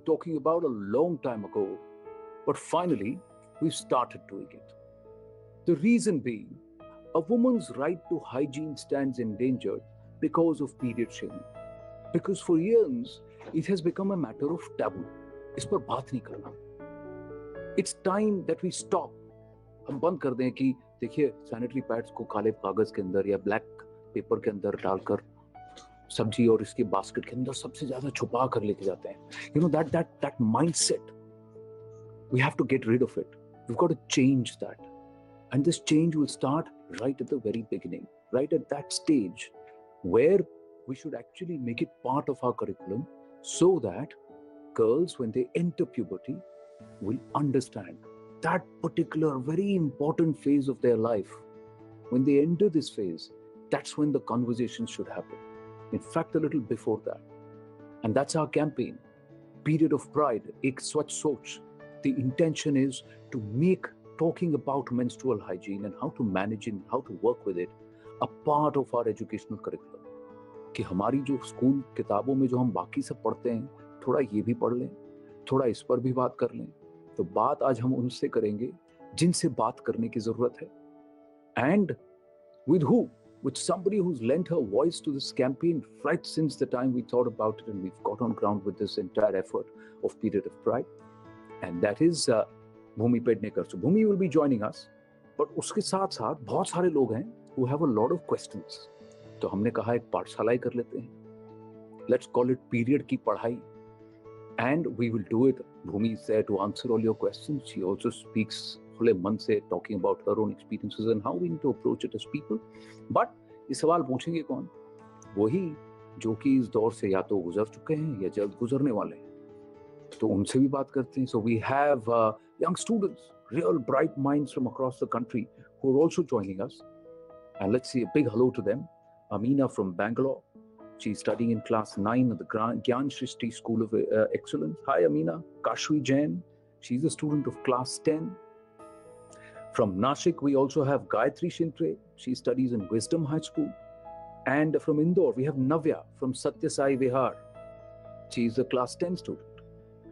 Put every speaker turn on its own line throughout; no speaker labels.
talking about a long time ago, but finally, we've started doing it. The reason being, a woman's right to hygiene stands endangered because of period shaming. Because for years, it has become a matter of taboo. इस पर बात नहीं करना. It's time that we stop. हम बंद कर दें कि देखिए सैनिटरी पैड्स को काले कागज के अंदर या ब्लैक पेपर के अंदर डालकर सब्जी और इसके बास्केट के अंदर सबसे ज्यादा छुपा कर लेके जाते हैं. You know that mindset. We have to get rid of it. We've got to change that. And this change will start right at the very beginning, right at that stage where we should actually make it part of our curriculum so that girls, when they enter puberty, will understand that particular very important phase of their life. When they enter this phase, that's when the conversations should happen. In fact, a little before that. And that's our campaign, Period of Pride, Ek Swachh Soch. The intention is to make talking about menstrual hygiene and how to manage it, how to work with it, a part of our educational curriculum. कि हमारी जो school किताबों में जो हम बाकी सब पढ़ते हैं, थोड़ा ये भी पढ़ लें, थोड़ा इस पर भी बात कर लें. तो बात आज हम उनसे करेंगे जिनसे बात करने की जरूरत है. And with who? With somebody who's lent her voice to this campaign right since the time we thought about it and we've got on ground with this entire effort of Period of Pride. And that is Bhumi Pednekar. So Bhumi will be joining us. But उसके साथ साथ बहुत सारे लोग हैं who have a lot of questions. तो हमने कहा एक पाठशाला ही कर लेते हैं. Let's call it Period की पढ़ाई. And we will do it. Bhumi is there to answer all your questions. She also speaks खुले मन से talking about her own experiences and how we need to approach it as people. But ये सवाल पूछेंगे कौन? वही जो कि इस दौर से या तो गुजर चुके हैं या जल्द गुजरने वाले हैं. तो उनसे भी बात करते हैं. So we have young students, real bright minds from across the country who are also joining us. And let's say a big hello to them. Amina from Bangalore. She's studying in class 9 at the Gyan Shrishti School of Excellence. Hi, Amina. Kashwi Jain. She's a student of class 10. From Nashik, we also have Gayatri Shintre. She studies in Wisdom High School. And from Indore, we have Navya from Satya Sai Vihar. She's a class 10 student.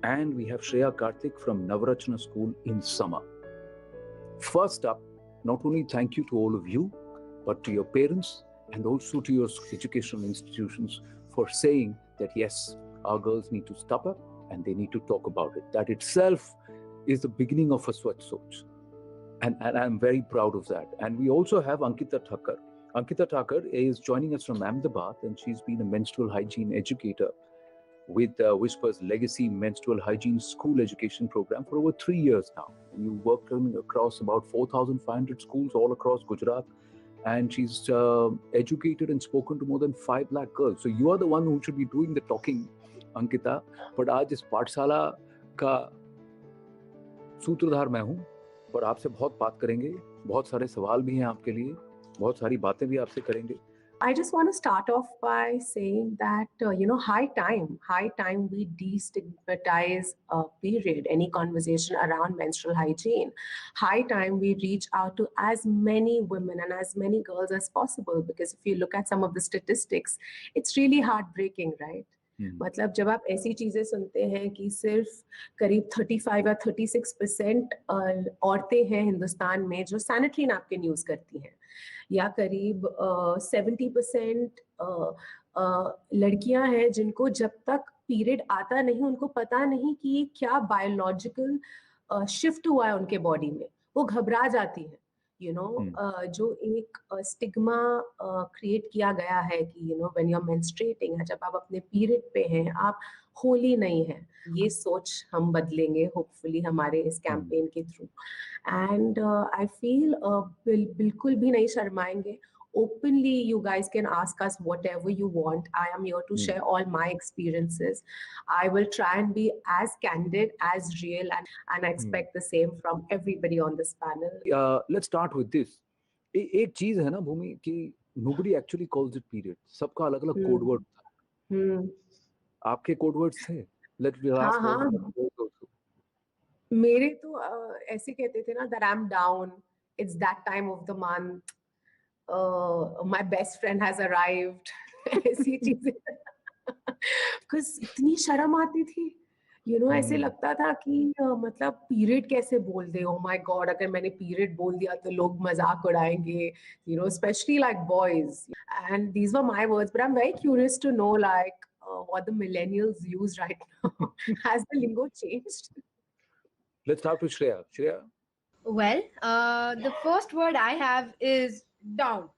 And we have Shreya Karthik from Navrachna School in Sama. First up, not only thank you to all of you, but to your parents and also to your educational institutions for saying that yes, our girls need to step up and they need to talk about it. That itself is the beginning of a Swachh Soch. And I'm very proud of that. And we also have Ankita Thakur. Ankita Thakur is joining us from Ahmedabad, and she's been a menstrual hygiene educator with Whisper's Legacy Menstrual Hygiene School Education Program for over 3 years now. And you work across about 4,500 schools all across Gujarat. And she's educated and spoken to more than 5 lakh girls. So you are the one who should be doing the talking, Ankita. But आज इस पाठशाला का सूत्रधार मैं हूँ. पर आपसे बहुत बात करेंगे. बहुत सारे सवाल भी हैं आपके लिए. बहुत सारी बातें भी आपसे करेंगे.
I just want to start off by saying that, high time we destigmatize period, any conversation around menstrual hygiene. High time we reach out to as many women and as many girls as possible, because if you look at some of the statistics, it's really heartbreaking, right? मतलब जब आप ऐसी चीजें सुनते हैं कि सिर्फ करीब 35 या 36% औरतें हैं हिंदुस्तान में जो सैनिटरी नैपकिन यूज करती हैं, या करीब 70% लड़कियां हैं जिनको जब तक पीरियड आता नहीं उनको पता नहीं कि ये क्या बायोलॉजिकल शिफ्ट हुआ है उनके बॉडी में, वो घबरा जाती हैं. जो एक स्टिग्मा क्रिएट किया गया है कि व्हेन यू आर मेंस्ट्रुएटिंग, जब आप अपने पीरियड पे हैं आप होली नहीं है. ये सोच हम बदलेंगे होपफुली हमारे इस कैंपेन के थ्रू. एंड आई फील बिल्कुल भी नहीं शर्माएंगे. Openly, you guys can ask us whatever you want. I am here to share all my experiences. I will try and be as candid, as real, and I expect the same from everybody on this panel.
Let's start with this. एक चीज है ना भूमि कि nobody actually calls it period. सबका अलग अलग code word था. आपके कोड वर्ड्स थे?
मेरे तो ऐसे कहते थे ना, that I'm down, it's that time of the month, my best friend has arrived. ऐसी चीजें. Because इतनी शर्म आती थी. ऐसे लगता था कि मतलब पीरियड कैसे बोल दे, ओ माय गॉड, अगर मैंने पीरियड बोल दिया तो लोग मजाक उड़ाएंगे, specially like boys, and these were my words, but I am very curious to know like what the millennials use right now. Has the lingo changed?
Let's start with Shreya. Shreya?
Well, the first word I have is down.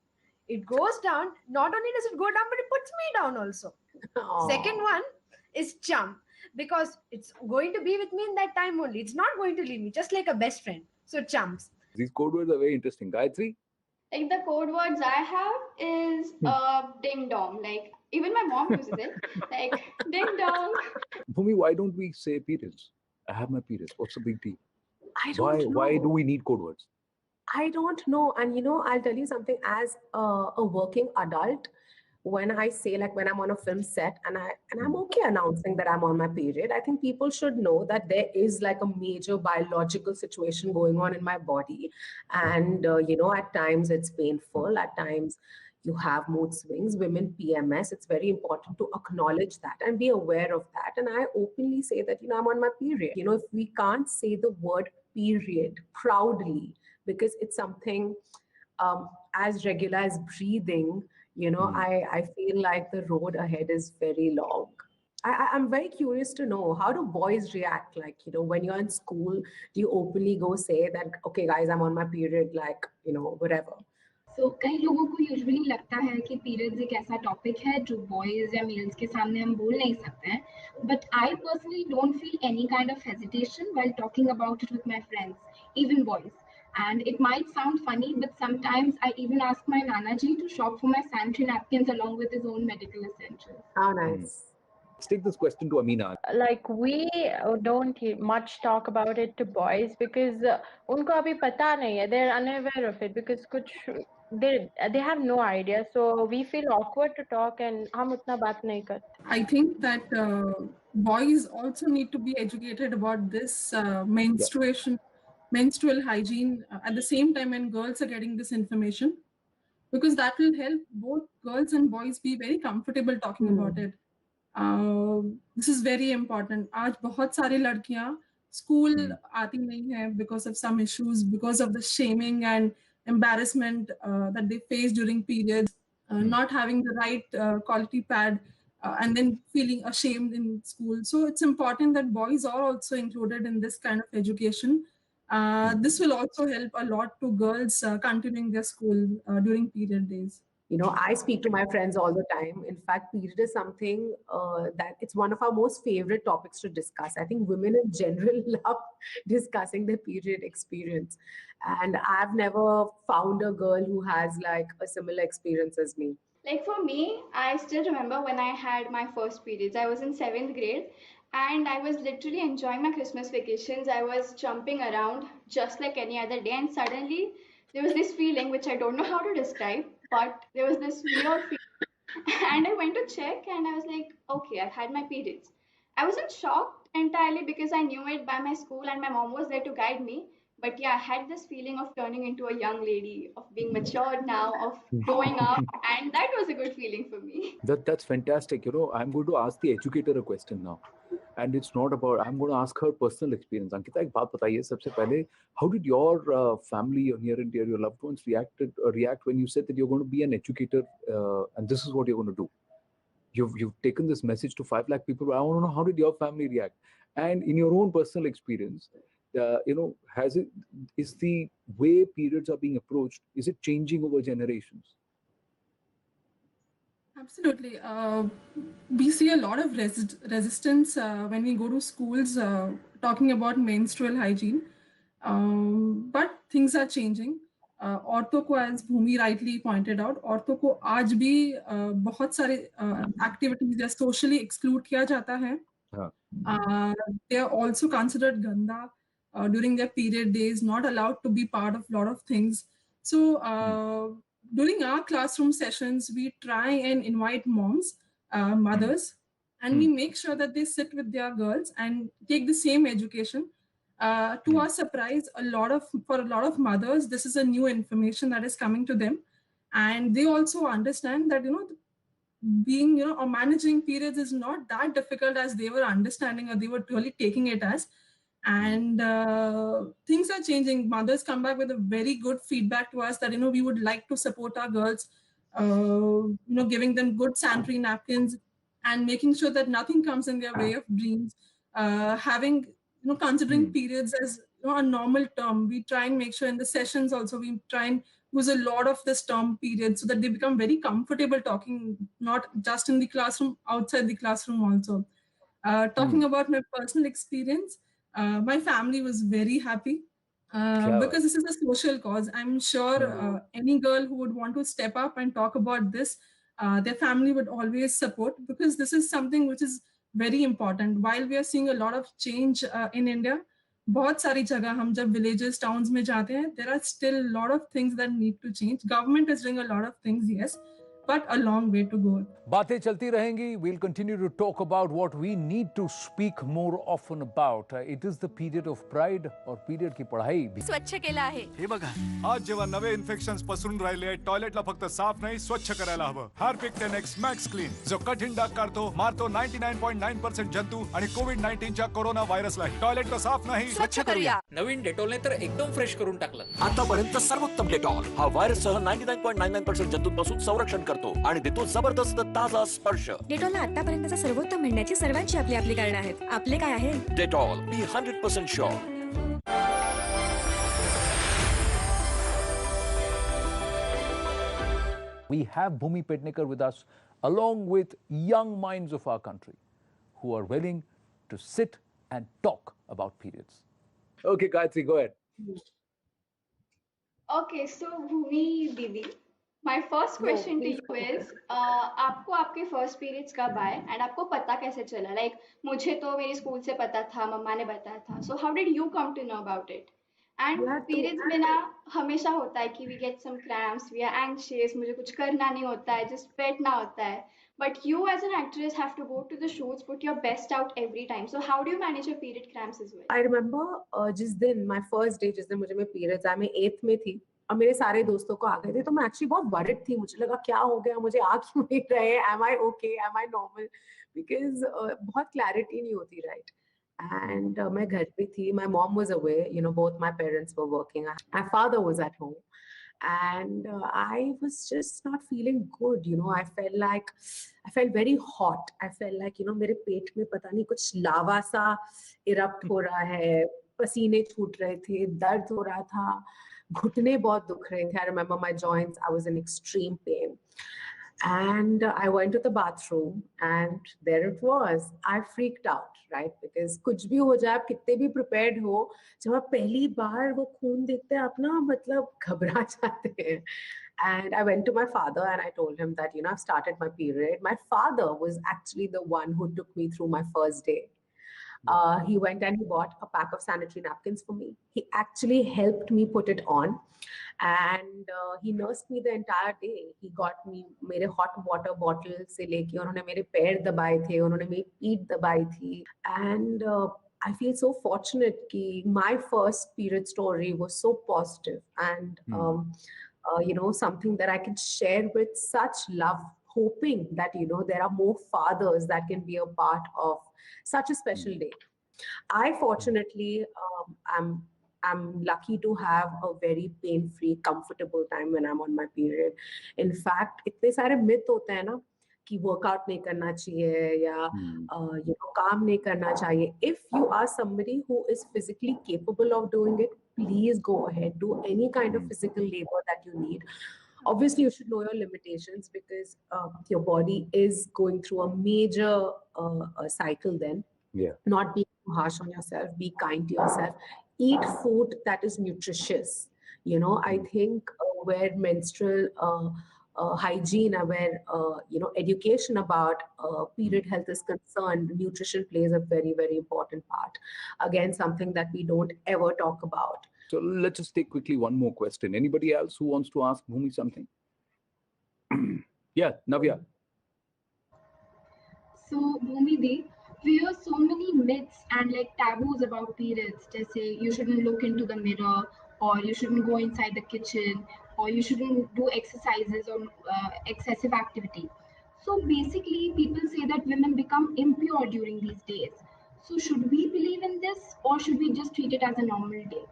It goes down. Not only does it go down, but it puts me down also.
Aww.
Second one is chum, because it's going to be with me in that time only. It's not going to leave me, just like a best friend. So chums.
These code words are very interesting. Gayatri?
Like the code words I have is ding dong. Like even my mom uses it. Like ding dong.
Bhumi, why don't we say periods? I have my periods. What's the big deal?
I don't know.
Why do we need code words?
I don't know. And I'll tell you something, as a working adult, when I say, like, when I'm on a film set and I'm okay announcing that I'm on my period, I think people should know that there is like a major biological situation going on in my body. And, at times it's painful, at times you have mood swings, women PMS. It's very important to acknowledge that and be aware of that. And I openly say that, I'm on my period. If we can't say the word period proudly, because it's something as regular as breathing, I feel like the road ahead is very long. I'm very curious to know, how do boys react? Like, when you're in school, do you openly go say that, okay, guys, I'm on my period, like, whatever?
So, कई लोगों को usually लगता है कि periods एक ऐसा topic है जो बॉयज या मेल्स के सामने हम बोल नहीं सकते हैं, but I personally don't feel any kind of hesitation while talking about it with my friends, even boys. And it might sound funny, but sometimes I even ask my Nana ji to shop for my sanitary napkins along with his own medical essentials.
How nice.
Let's take this question to Amina.
Like, we don't much talk about it to boys because unko abhi pata nahi hai. They're unaware of it because they have no idea. So we feel awkward to talk and hum utna baat nahi karte.
I think that boys also need to be educated about this menstrual hygiene at the same time when girls are getting this information, because that will help both girls and boys be very comfortable talking about it. This is very important. आज बहुत सारी लड़कियां school आती नहीं है because of some issues, because of the shaming and embarrassment that they face during periods, not having the right quality pad, and then feeling ashamed in school. So it's important that boys are also included in this kind of education. This will also help a lot to girls continuing their school during period days.
I speak to my friends all the time. In fact, period is something that it's one of our most favorite topics to discuss. I think women in general love discussing their period experience. And I've never found a girl who has like a similar experience as me.
Like for me, I still remember when I had my first periods. I was in 7th grade. And I was literally enjoying my Christmas vacations. I was jumping around just like any other day. And suddenly there was this feeling, which I don't know how to describe, but there was this weird feeling. And I went to check and I was like, okay, I've had my periods. I wasn't shocked entirely because I knew it by my school and my mom was there to guide me. But yeah, I had this feeling of turning into a young lady, of being matured now, of growing up. And that was a good feeling for me.
That's fantastic. I'm going to ask the educator a question now. And it's not about, I'm going to ask her personal experience. Ankita, एक बात बताइए सबसे पहले, how did your family, your near and dear, your loved ones react when you said that you're going to be an educator and this is what you're going to do? You've taken this message to 5 lakh people. I want to know, how did your family react? And in your own personal experience, is the way periods are being approached, is it changing over generations?
Absolutely. We see a lot of resistance when we go to schools talking about menstrual hygiene. But things are changing. औरतों को, as Bhumi rightly pointed out, औरतों को आज भी बहुत सारे activities या socially exclude किया जाता है. They are also considered ganda during their period days, not allowed to be part of a lot of things. So during our classroom sessions, we try and invite moms, mothers, and we make sure that they sit with their girls and take the same education. To our surprise, for a lot of mothers, this is a new information that is coming to them, and they also understand that being, or managing periods is not that difficult as they were understanding or they were really taking it as. And things are changing. Mothers come back with a very good feedback to us that, we would like to support our girls, giving them good sanitary napkins and making sure that nothing comes in their way of dreams. Having, considering periods as a normal term. We try and make sure in the sessions also, we try and use a lot of this term period so that they become very comfortable talking, not just in the classroom, outside the classroom also. Talking about my personal experience, my family was very happy because this is a social cause. I'm sure any girl who would want to step up and talk about this, their family would always support, because this is something which is very important. While we are seeing a lot of change in India, बहुत सारी जगह हम जब villages, towns में जाते हैं, there are still a lot of things that need to change. Government is doing a lot of things, yes, but a long way to go.
बातें चलती रहेंगी. We'll continue to talk about what we need to speak more often about. It is the period of pride और period की पढ़ाई भी.
स्वच्छ केलं आहे.
हे बघा, आज जेव्हा नवे इन्फेक्शन्स पसरून राहिले, टॉयलेटला फक्त साफ नाही स्वच्छ करायला हवं. हार्पिक 10X मॅक्स क्लीन जो कठीण डाग काढतो, मारतो 99.9% जंतू आणि कोविड-19 च्या कोरोना व्हायरसला. टॉयलेट साफ नाही
स्वच्छ करूया.
नवीन डेटॉलने तर एकदम फ्रेश करून टाकलं.
आतापर्यंत सर्वोत्तम डेटॉल हा व्हायरससह 99.99% जंतूंपासून संरक्षण करतो आणि देतो जबरदस्त ताजा स्पर्श.
डेटॉलला आतापर्यंतचा सर्वोत्तम म्हणण्याची सर्वांची आपली कारणं आहेत. आपले काय आहे?
Dettol, be 100% sure.
We have Bhumi Pednekar with us, along with young minds of our country who are willing to sit and talk about periods. Okay, Gayatri, go ahead.
Okay, so Bhumi Didi, my first question to you is, आपको आपके first periods कब आए and आपको पता कैसे चला? Like मुझे तो मेरी स्कूल से पता था, मम्मा ने बताया था. So how did you come to know about it? And periods में ना हमेशा होता है कि we get some cramps, we are anxious, मुझे कुछ करना नहीं होता है, just बैठना होता है. But you as an actress have to go to the shoots, put your best out every time. So how do you manage your period cramps as well?
I remember जिस दिन my first day, जिस दिन मुझे मेरे periods आए, मैं 8th में थी और मेरे सारे दोस्तों को आ गए थे, तो मैं actually बहुत worried थी. मुझे लगा क्या हो गया, मुझे आ क्यों नहीं रहे, am I okay, am I normal? Because बहुत clarity नहीं होती, right? And मैं घर पे थी. My mom was away, both my parents were working. My father was at home. And I was just not feeling good, I felt very hot. I felt like, मेरे पेट में पता नहीं कुछ लावा सा erupt हो रहा है, पसीने छूट रहे थे, दर्द हो रहा था, घुटने बहुत दुख रहे थे. I remember my joints, I was in extreme pain. And I went to the bathroom and there it was. I freaked out, right? Because कुछ भी हो जाए, आप कितने भी prepared हो, जब आप पहली बार वो खून देखते हैं, आप ना मतलब घबरा जाते हैं. And I went to my father and I told him that, I've started my period. My father was actually the one who took me through my first day. He went and he bought a pack of sanitary napkins for me. He actually helped me put it on. And he nursed me the entire day. He got me मेरे hot water bottle से लेके उन्होंने मेरे पैर दबाए थे, उन्होंने मेरी पीठ दबाई थी. And I feel so fortunate कि my first period story was so positive and something that I can share with such love, hoping that there are more fathers that can be a part of such a special day. I fortunately I'm lucky to have a very pain-free, comfortable time when I'm on my period. In fact, इतने सारे myth होते हैं ना कि workout नहीं करना चाहिए या काम नहीं करना चाहिए. If you are somebody who is physically capable of doing it, please go ahead, do any kind of physical labor that you need. Obviously, you should know your limitations because your body is going through a major cycle then.
Yeah.
Not be too harsh on yourself, be kind to yourself. Eat food that is nutritious. I think where menstrual hygiene, where education about period health is concerned, nutrition plays a very, very important part. Again, something that we don't ever talk about.
So let's just take quickly one more question. Anybody else who wants to ask Bhumi something? Yeah, Navya.
So Bhumi Di, we hear so many myths and taboos about periods. Just say you shouldn't look into the mirror, or you shouldn't go inside the kitchen, or you shouldn't do exercises or excessive activity. So basically, people say that women become impure during these days. So should we believe in this, or should we just treat it as a normal day?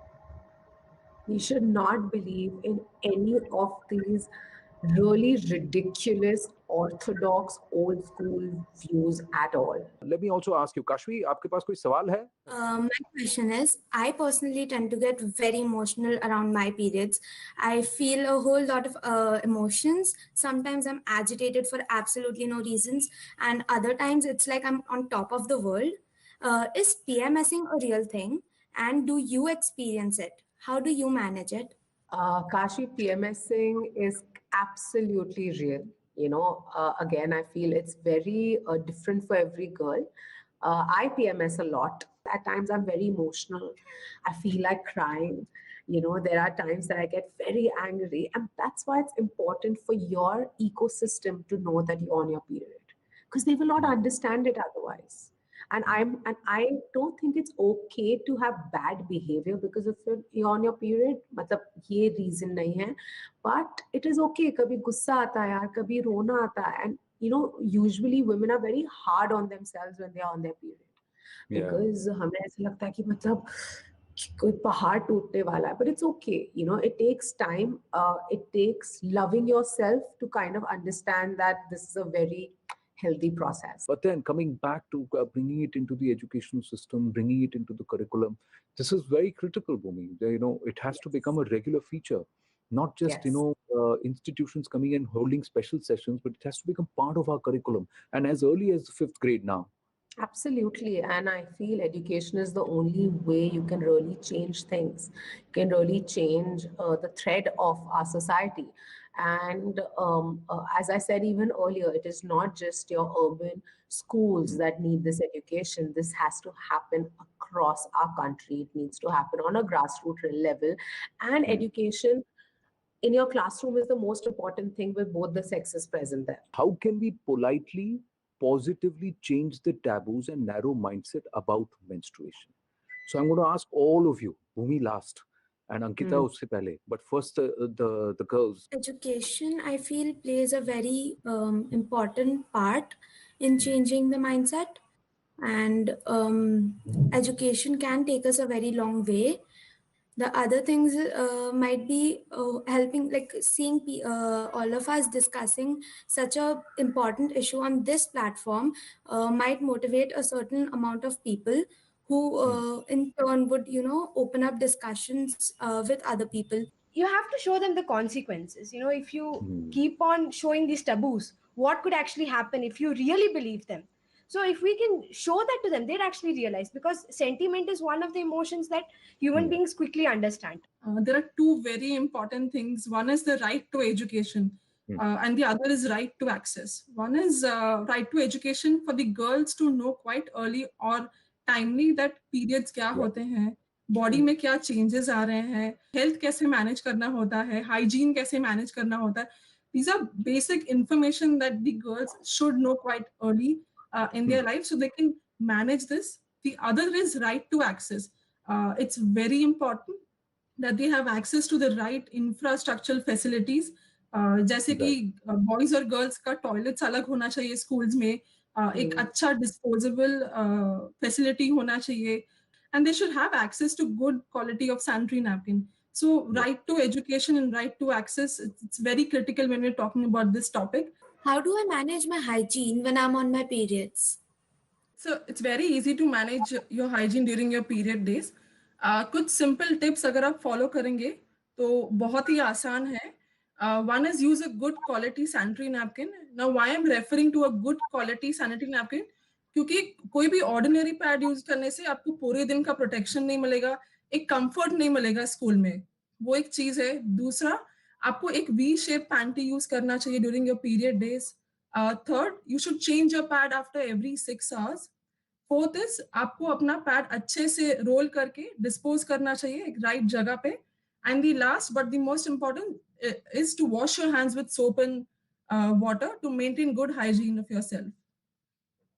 We should not believe in any of these really ridiculous, orthodox, old school views at all.
Let me also ask you, Kashvi, आपके पास कोई सवाल है?
My question is, I personally tend to get very emotional around my periods. I feel a whole lot of emotions. Sometimes I'm agitated for absolutely no reasons, and other times it's like I'm on top of the world. Is PMSing a real thing? And do you experience it? How do you manage it?
Kashi, PMSing is absolutely real. Again, I feel it's very different for every girl. I PMS a lot. At times, I'm very emotional. I feel like crying. There are times that I get very angry. And that's why it's important for your ecosystem to know that you're on your period, because they will not understand it otherwise. And I don't think it's okay to have bad behavior because if you're on your period, मतलब ये reason नहीं है, but it is okay. कभी गुस्सा आता है यार, कभी रोना आता है, and usually women are very hard on themselves when they are on their period, because हमें ऐसा लगता है कि मतलब कोई पहाड़ टूटने वाला है, but it's okay. It takes time. It takes loving yourself to kind of understand that this is a very healthy process.
But then coming back to bringing it into the education system, bringing it into the curriculum, this is very critical, Bhumi. It has to become a regular feature, not just, institutions coming and holding special sessions, but it has to become part of our curriculum, and as early as the 5th grade now.
Absolutely. And I feel education is the only way you can really change things. You can really change the thread of our society. And as I said even earlier, it is not just your urban schools that need this education. This has to happen across our country. It needs to happen on a grassroots level. And education in your classroom is the most important thing with both the sexes present there.
How can we politely, positively change the taboos and narrow mindset about menstruation? So I'm going to ask all of you, Bhumi last, and Ankita usse pehle, but first the girls.
Education, I feel, plays a very important part in changing the mindset, and education can take us a very long way. The other things might be helping, like seeing all of us discussing such a important issue on this platform might motivate a certain amount of people who in turn would, open up discussions with other people.
You have to show them the consequences. If you keep on showing these taboos, what could actually happen if you really believe them? So if we can show that to them, they'd actually realize, because sentiment is one of the emotions that human beings quickly understand.
There are two very important things. One is the right to education, and the other is right to access. One is right to education for the girls to know quite early or timely that periods क्या होते हैं, body में क्या changes आ रहे हैं, health कैसे manage करना होता है, hygiene कैसे manage करना होता है. These are basic information that the girls should know quite early in their life, so they can manage this. The other is right to access. It's very important that they have access to the right infrastructural facilities. जैसे कि boys और girls का toilets अलग होना चाहिए schools में, एक अच्छा disposable facility होना चाहिए, and they should have access to good quality of sanitary napkin. So right to education and right to access, it's very critical when we're talking about this topic.
How do I manage my hygiene when I'm on my periods?
So it's very easy to manage your hygiene during your period days. कुछ simple tips अगर आप follow करेंगे तो बहुत ही आसान है. One is use a good quality sanitary napkin. Now why I'm referring to a good quality sanitary napkin? क्योंकि कोई भी ordinary pad use करने से आपको पूरे दिन का protection नहीं मिलेगा, एक comfort नहीं मिलेगा स्कूल में. वो एक चीज है. दूसरा, आपको एक V-shaped panty use करना चाहिए during your period days. Third, you should change your pad after every 6 hours. Fourth is, आपको अपना pad अच्छे से roll करके dispose करना चाहिए एक right जगह पे. And the last but the most important is to wash your hands with soap and water to maintain good hygiene of yourself.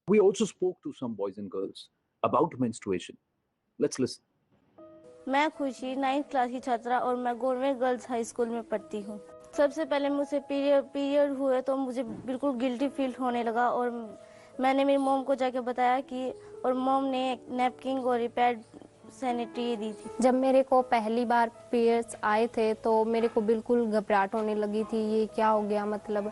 We also spoke to some boys and girls about menstruation. Let's listen.
मैं खुशी 9th class की छात्रा और मैं government girls high school में पढ़ती हूँ. सबसे पहले मुझे पीरियड हुए तो मुझे बिल्कुल गिल्टी फील होने लगा और मैंने मेरी मॉम को जाके बताया कि, और मॉम ने नैपकिन और रिपेयर्ड सैनिटरी दी थी।
जब मेरे को पहली बार पीरियड्स आए थे तो मेरे को बिल्कुल घबराहट होने लगी थी, ये क्या हो गया मतलब।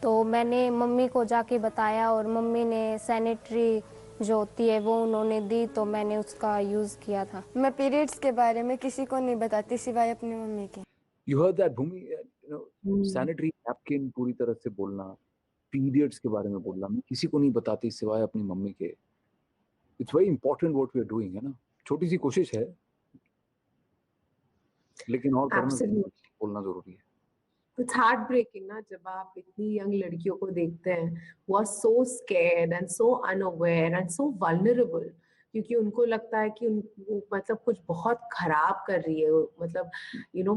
तो मैंने मम्मी को जाके बताया और मम्मी ने सैनिटरी जो होती है वो उन्होंने दी, तो मैंने उसका यूज़ किया था।
मैं पीरियड्स के बारे में किसी को नहीं बताती सिवाय अपनी मम्मी के।
You heard that, Bhumi? Sanitary napkin पूरी तरह से बोलना, periods के बारे में बोलना, मैं किसी को नहीं बताती सिवाय अपनी मम्मी के। It's very important what we are doing, है ना? छोटी सी कोशिश है, लेकिन और करना बोलना जरूरी है।
It's heartbreaking ना, जब आप इतनी यंग लड़कियों को देखते हैं who are so scared and so unaware and so vulnerable, क्योंकि उनको लगता है कि वो मतलब कुछ बहुत खराब कर रही है, मतलब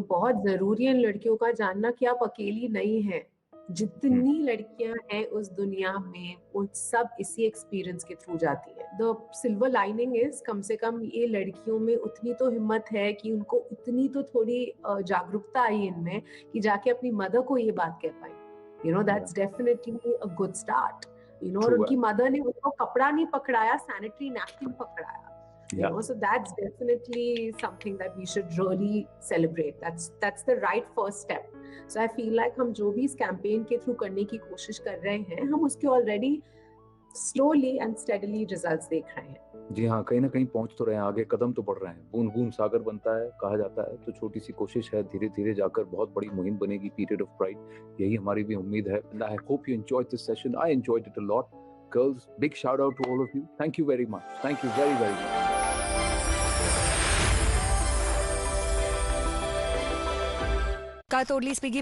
बहुत जरूरी है लड़कियों का जानना कि आप अकेली नहीं हैं। जितनी लड़कियां हैं उस दुनिया में वो सब इसी एक्सपीरियंस के थ्रू जाती हैं। The silver lining is come से कम ये लड़कियों में उतनी तो हिम्मत है कि उनको इतनी तो थोड़ी जागरूकता आई इनमें कि जाके अपनी मदर को ये बात कह पाए। That's definitely a good start. और उनकी मदर ने उनको कपड़ा नहीं पकड़ाया, सैनिटरी नैपकिन पकड़ाया। So that's definitely something that we should really celebrate. That's the right first step. So I feel like हम जो भी इस कैंपेन के थ्रू करने की कोशिश कर रहे हैं, हम उसके already slowly and steadily results देख रहे हैं।
जी हाँ, कहीं ना कहीं पहुंच तो रहे हैं, आगे कदम तो बढ़ रहे हैं। बूंद बूंद सागर बनता है कहा जाता है, तो छोटी सी कोशिश है, धीरे धीरे जाकर बहुत बड़ी मुहिम बनेगी पीरियड ऑफ प्राइड। यही हमारी भी उम्मीद है। And I hope you enjoyed this session. I enjoyed it a lot. Girls, big shout out to all of you. Thank you very much. Thank you very, very much.
का तोडली स्पिगी